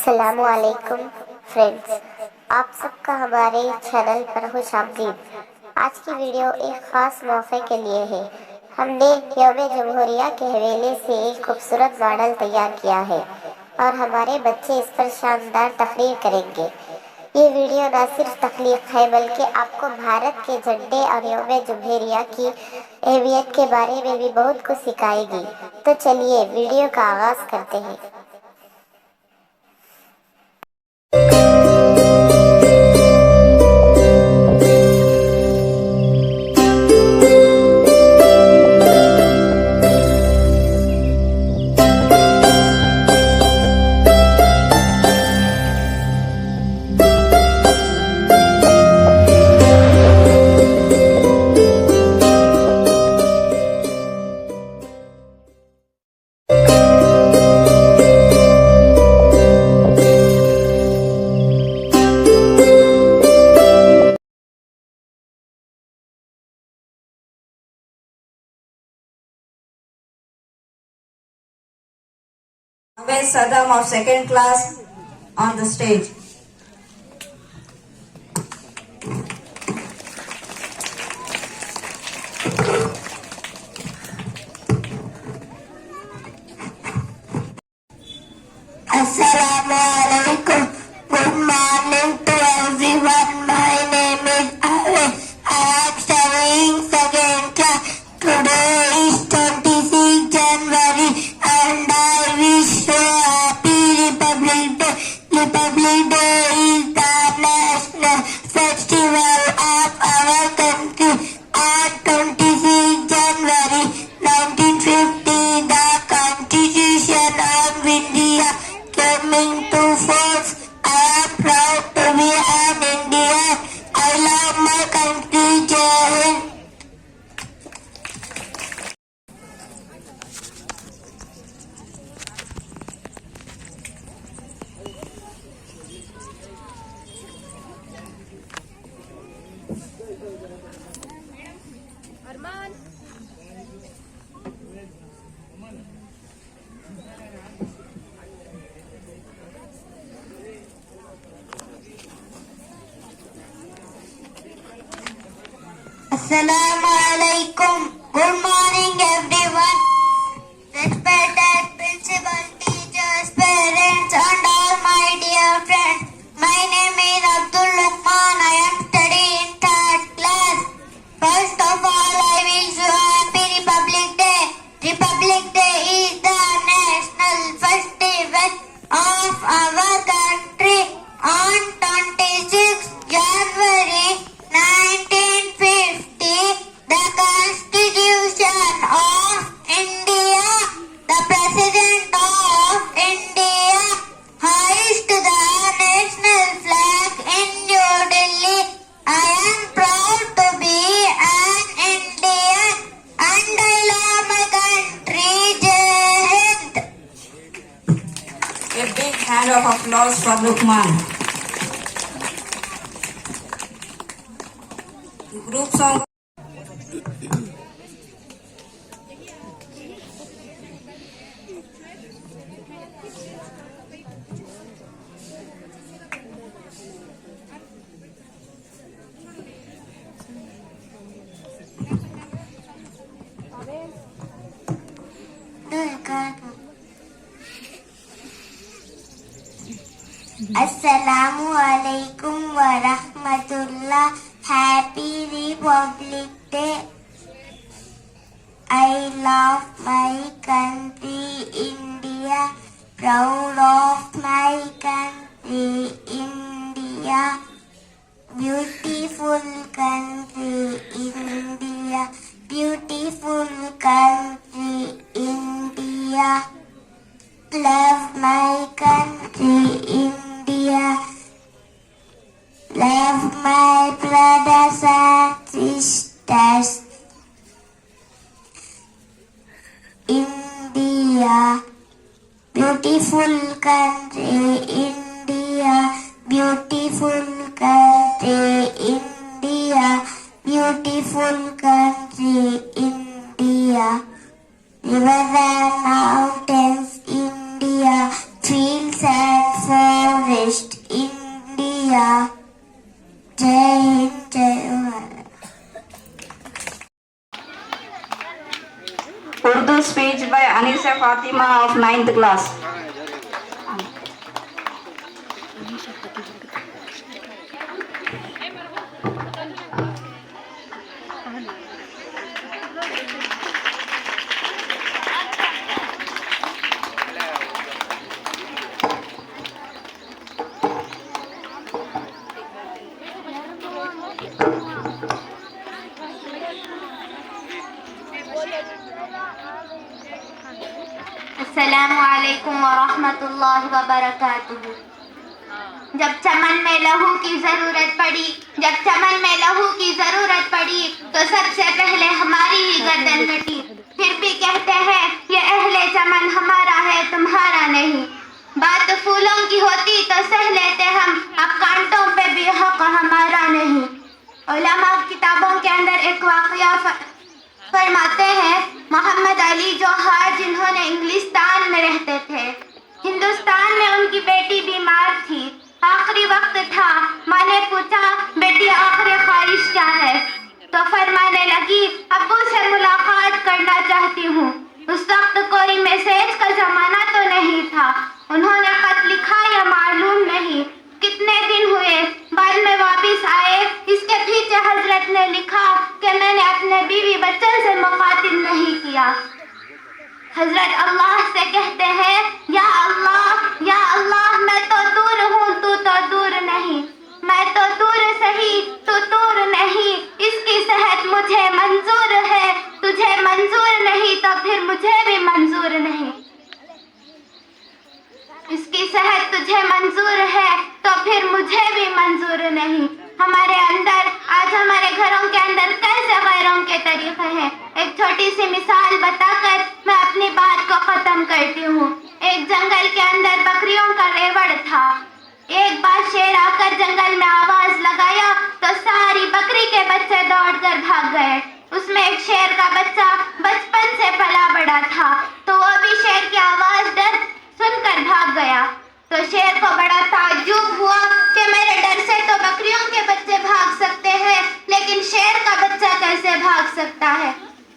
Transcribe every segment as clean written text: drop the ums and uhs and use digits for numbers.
अस्सलामु अलैकुम फ्रेंड्स, आप सबका हमारे चैनल पर खुश आमदीद। आज की वीडियो एक ख़ास मौके के लिए है। हमने यौम जमहूरिया के हवाले से एक खूबसूरत मॉडल तैयार किया है और हमारे बच्चे इस पर शानदार तकरीर करेंगे। ये वीडियो न सिर्फ तख्लीक है बल्कि आपको भारत के झंडे और यौम जमहूरिया की अहमियत के बारे में भी बहुत कुछ सिखाएगी। तो चलिए वीडियो का आगाज़ करते हैं। Ahmed Saddam of second class on the stage. Assalamu alaikum. Good morning to everyone. My name is Ahmed. I am studying second class. Today is 26 January and I wish you a happy Republic Day. Republic Day is the national festival of our country. On 26 January 1950, the Constitution of India came into force. I am proud to be an Indian. I love my country. Jai Hind. Assalamu alaikum. Good morning everyone. Respected principal, teachers, parents and all my dear friends. My name is Abdul Luqman. I am studying in third class. First of all, I wish you a happy Republic Day. Republic Day is the national festival of our country. On 26 January 1950, the Constitution of India, the President of India, hoisted the national flag in New Delhi. I am proud to be an Indian and I love my country. Jai Hind. A big hand of applause for Lukman. Group song. Assalamu alaikum wa rahmatullah. Happy Republic Day. I love my country India. Proud of my country India. Beautiful country India. Beautiful country India. Love my country India. Love my brothers and sisters. India, beautiful country India. Beautiful country India. Beautiful country India. Rivers and mountains India. Fields and forests Fatima of 9th class. السلام علیکم ورحمۃ اللہ وبرکاتہ. جب چمن میں لہو کی ضرورت پڑی تو سب سے پہلے ہماری ہی گردن کٹی. پھر بھی کہتے ہیں یہ اہل چمن ہمارا ہے تمہارا نہیں. بات پھولوں کی ہوتی تو سہ لیتے ہم, اب کانٹوں پہ بھی حق ہمارا نہیں. علماء کتابوں کے اندر ایک واقعہ فرماتے ہیں, محمد علی جوہر جنہوں نے انگلستان میں رہتے تھے, ہندوستان میں ان کی بیٹی بیمار تھی. آخری وقت تھا, ماں نے پوچھا بیٹی آخری خواہش کیا ہے؟ تو فرمانے لگی ابو سے ملاقات کرنا چاہتی ہوں. اس وقت کوئی میسج کا زمانہ تو نہیں تھا, انہوں نے خط لکھا یا معلوم نہیں. کتنے دن ہوئے, بعد میں واپس آئے. اس کے پیچھے حضرت نے لکھا کہ میں نے اپنے بیوی بچوں سے مخاطب نہیں کیا. حضرت اللہ سے کہتے ہیں یا اللہ میں تو دور ہوں تو دور نہیں, میں تو دور سہی تو دور نہیں. اس کی صحت مجھے منظور ہے, تجھے منظور نہیں تو پھر مجھے بھی منظور نہیں. اس کی صحت تجھے منظور ہے تو پھر مجھے بھی منظور نہیں. ہمارے اندر آج ہمارے گھروں کے اندر کیسے غیروں کے طریقے ہیں. ایک چھوٹی سی مثال بتا کر میں اپنی بات کو ختم کرتی ہوں. ایک جنگل کے اندر بکریوں کا ریوڑ تھا. ایک بار شیر آ کر جنگل میں آواز لگایا تو ساری بکری کے بچے دوڑ کر بھاگ گئے. اس میں ایک شیر کا بچہ بچپن سے پلا بڑا تھا, تو وہ بھی شیر کی آواز ڈر سن کر بھاگ گیا. تو شیر کو بڑا تعجب ہوا کہ میرے ڈر سے تو بکریوں کے بچے بھاگ سکتے ہیں, لیکن شیر کا بچہ کیسے بھاگ سکتا ہے؟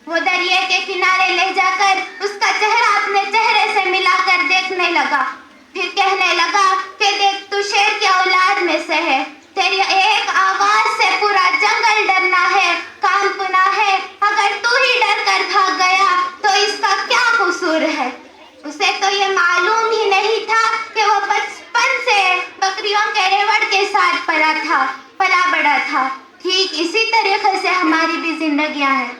وہ دریا کے کنارے لے جا کر اس کا چہرہ اپنے چہرے سے ملا کر دیکھنے لگا. پھر کہنے لگا کہ دیکھ تو شیر کی اولاد میں سے ہے, تیری ایک آواز سے پورا جنگل ڈرنا ہے, کانپنا ہے. اگر تو ہی ڈر کر بھاگ گیا تو اس کا کیا قصور ہے؟ اسے تو یہ معلوم ہی نہیں تھا کہ وہ بچپن سے بکریوں کے ریوڑ کے ساتھ پلا بڑا تھا. ٹھیک اسی طریقے سے ہماری بھی زندگیاں ہیں,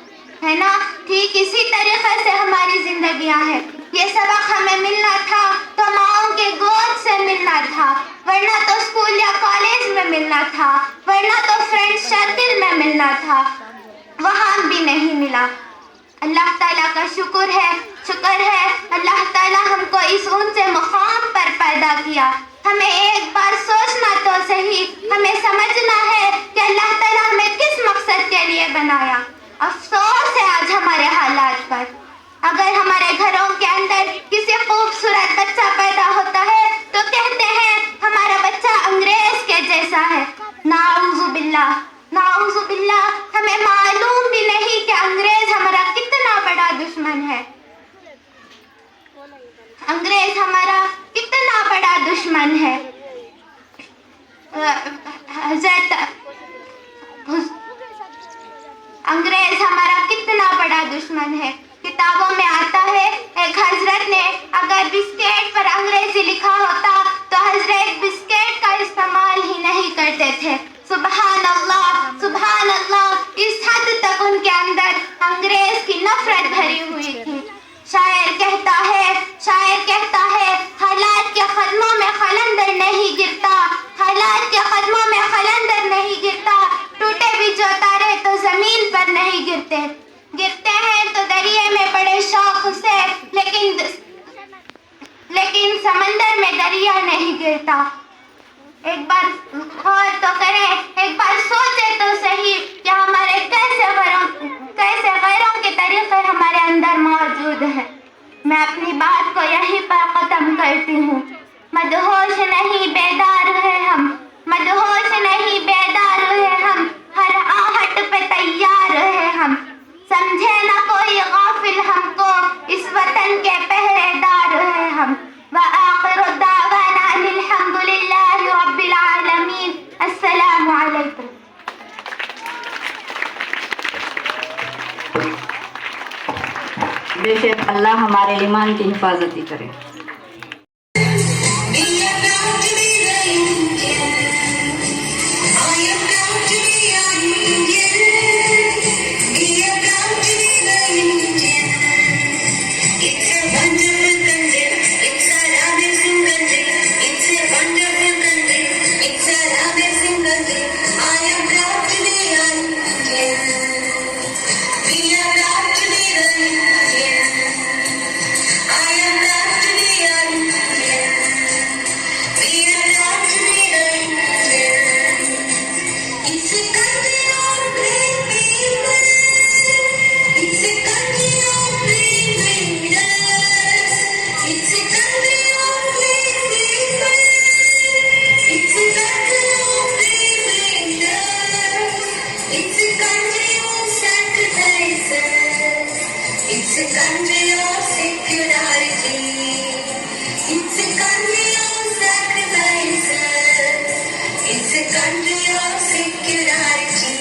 ہے نا. ٹھیک اسی طریقے سے ہماری زندگیاں ہیں. یہ سبق ہمیں ملنا تھا تو ماؤں کے گود سے ملنا تھا, ورنہ تو اسکول یا کالج میں ملنا تھا, ورنہ تو فرینڈ سرکل میں ملنا تھا. وہاں بھی نہیں ملا. اللہ تعالیٰ کا شکر ہے اللہ تعالیٰ ہم کو اس اونچے مقام پر پیدا کیا. ہمیں ایک بار سوچنا تو صحیح, ہمیں سمجھنا ہے کہ اللہ تعالیٰ ہمیں کس مقصد کے لیے بنایا. افسوس ہے آج ہمارے حالات پر. اگر ہمارے گھروں کے اندر کسی خوبصورت بچہ پیدا ہوتا ہے تو کہتے ہیں ہمارا بچہ انگریز کے جیسا ہے. نعوذ باللہ, ہمیں معلوم بھی نہیں کہ انگریز ہمارا کتنا بڑا دشمن ہے. انگریز ہمارا کتنا بڑا دشمن ہے. انگریز ہمارا کتنا بڑا دشمن ہے. کتابوں میں آتا ہے ایک حضرت نے اگر بسکٹ پر انگریزی لکھا ہوتا تو حضرت بسکٹ کا استعمال ہی نہیں کرتے تھے. سبحان اللہ, اس حد تک ان کے اندر انگریز کی نفرت بھری ہوئی تھی. شاعر کہتا ہے حالات کے قدموں میں قلندر نہیں گرتا, ٹوٹے بھی جو تارے تو زمین پر نہیں گرتے ہیں تو دریا میں بڑے شوق سے, لیکن سمندر میں دریا نہیں گرتا. ایک بار غور تو کریں, ایک بار سوچیں تو صحیح کہ ہمارے کیسے غیروں کے طریقے ہمارے اندر موجود ہیں. میں اپنی بات کو یہیں پر ختم کرتی ہوں. مدہوش نہیں بیدار رہے ہم, ہر آہٹ پہ تیار رہے ہم. سمجھے نہ کوئی غافل ہم کو, اس وطن کے پہرے دار हमारे ईमान की हिफाजती करें। It's a country of secularity. It's a country of sacrifices. It's a country of secularity.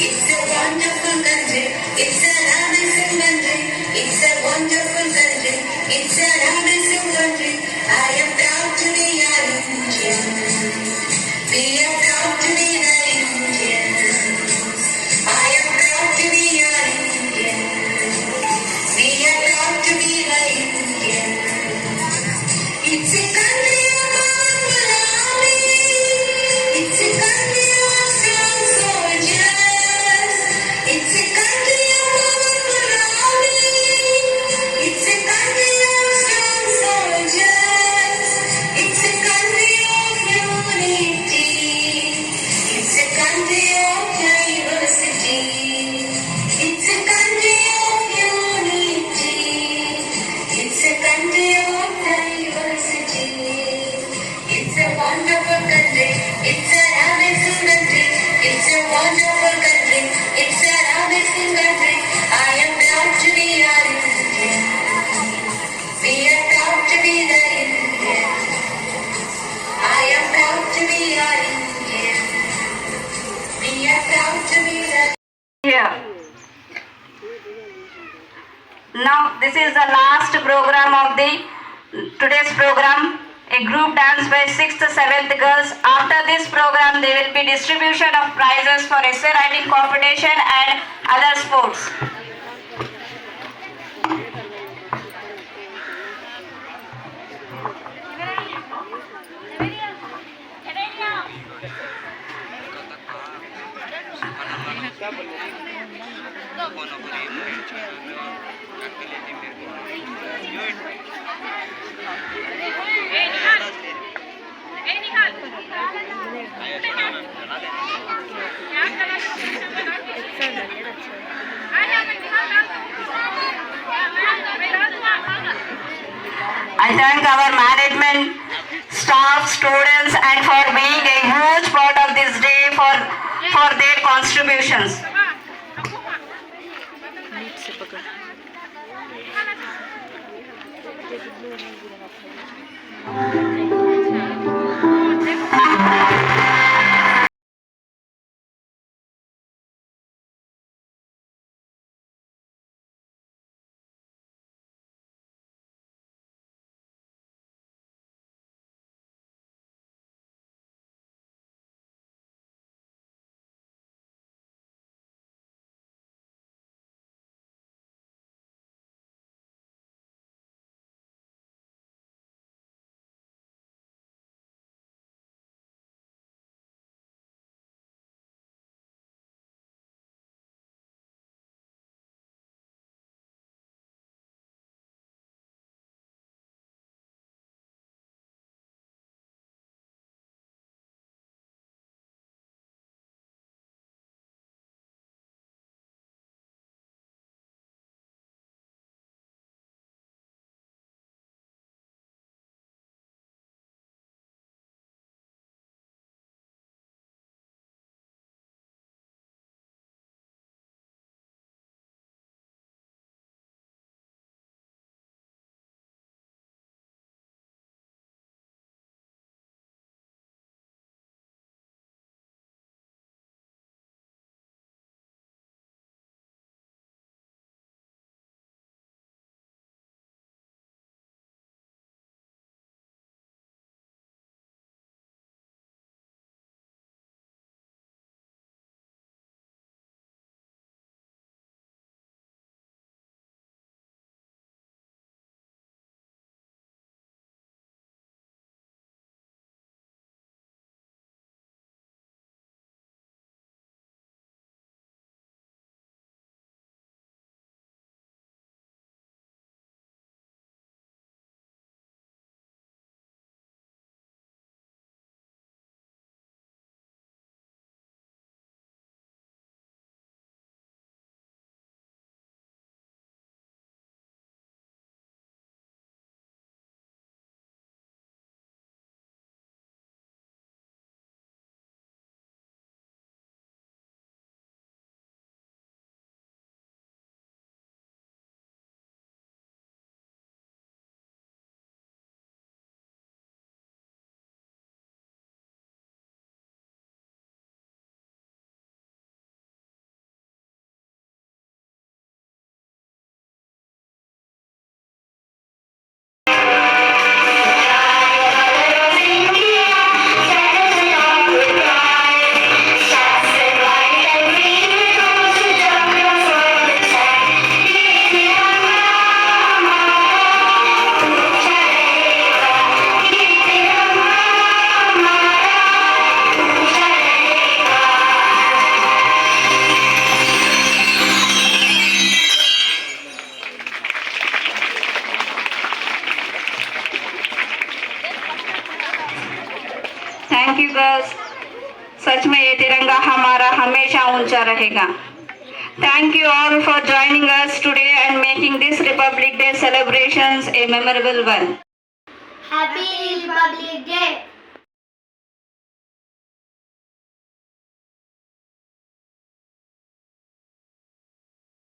It's a wonderful country. It's an amazing country. It's a wonderful country. It's an amazing country. I am proud to be an Indian. We are proud to be the Indians. I am proud to be an Indian. We are proud to be the Indians. It's a country of our army. It's a country of strong soldiers. It's a country of our army. It's a country of strong soldiers. It's a country of unity. It's a country of diversity. It's a country of unity. It's a country of diversity. It's a wonderful country. It's an amazing country. It's a wonderful country. It's an amazing country. I am proud to be an Indian. We are proud to be the Indian. I am proud to be an Indian. We are proud to be the Here. Now this is the last program of the today's program. A group dance by 6th, 7th girls. After this program, there will be distribution of prizes for essay writing competition and other sports. I thank our management, staff, students, and for being a huge part of this day for their contributions. सच में ये तिरंगा हमारा हमेशा ऊंचा रहेगा. Thank you all for joining us today and making this Republic Day celebrations a memorable one. Happy Republic Day.